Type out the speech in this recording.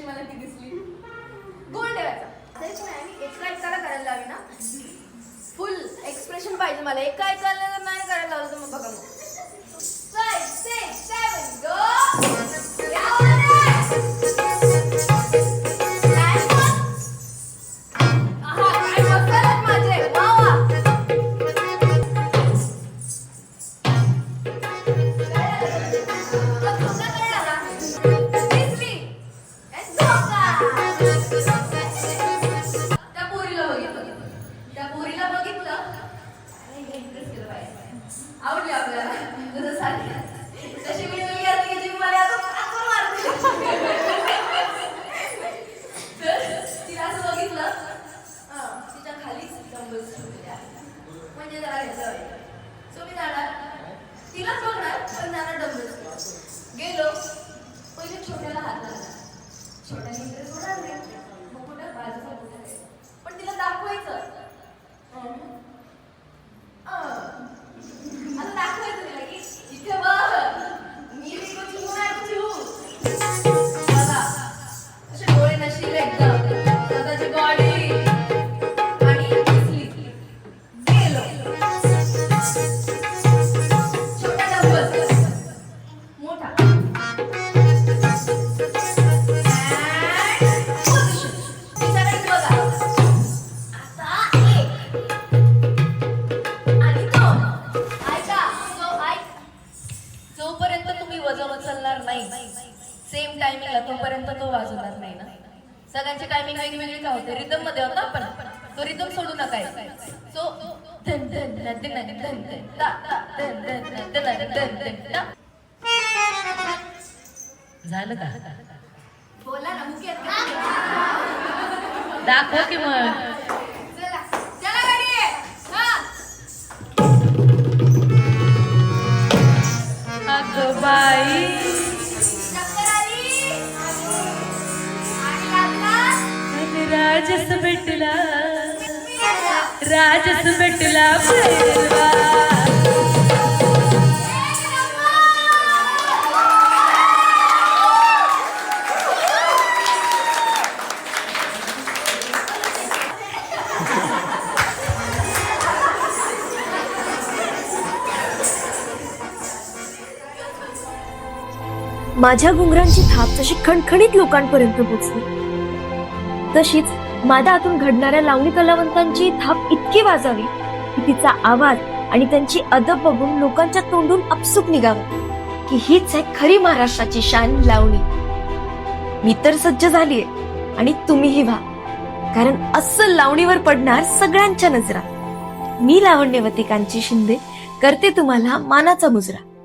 मला ती दिसली. गोल ठेवायचा. तेच नाही मी एका एकाला करायला लावी ना. फुल एक्सप्रेशन पाहिजे मला. एका एकाला जर नाही करायला लावलं तर मग बघा मग. 5, 6, 7 गो. आवडली आपल्याला जसं सांगितलं तशी मी मुलगी असते की जी मला आता आपण मारते. तर तिला असं बघितलं तिच्या खालीच डंबल्स ठेवलेले आहेत म्हणजे जरा घेतलं पाहिजे. सो मी जाणार तिलाच बघणार पण जाणार डंबल्स गेलो. पहिले छोट्याला हात लागला. छोट्याने इंटरेस्ट होणार नाही मग कुठं बाजूचा कुठं पण तिला दाखवायचं. आता दाखवायचं तिला की इथे बघ मी कुछ नाही छू. बघा असे डोळे नशीब एकदम स्वतःची बॉडी आणि दिसली गेलो. छोटा डबल मोठा विचारायचं बघा. आता जोपर्यंत तुम्ही वजन उचलणार नाही सेम टायमिंगला तोपर्यंत तो वाजवणार नाही ना. सगळ्यांची टायमिंग वेगवेगळी का होते. रिदम मध्ये होता आपण तो रिदम सोडू नका. सो झालं का? बोला ना मुख्य दाखव की मग. चला चला गाडी अगं बाई राजस भेटला राजस भेटला भैरवा. माझ्या घुंगरांची थाप जशी खणखणीत लोकांपर्यंत पोचली तशीच माझ्या हातून घडणाऱ्या लावणी कलावंतांची थाप इतकी वाजावी की तिचा आवाज आणि त्यांची अदब बघून लोकांच्या तोंडून अपसुक निघावं की हीच आहे खरी महाराष्ट्राची शान लावणी. मी तर सज्ज झालीये आणि तुम्हीही व्हा कारण अस्सल लावणीवर पडणार सगळ्यांच्या नजरा. मी लावण्यवती कांची शिंदे करते तुम्हाला मानाचा मुजरा.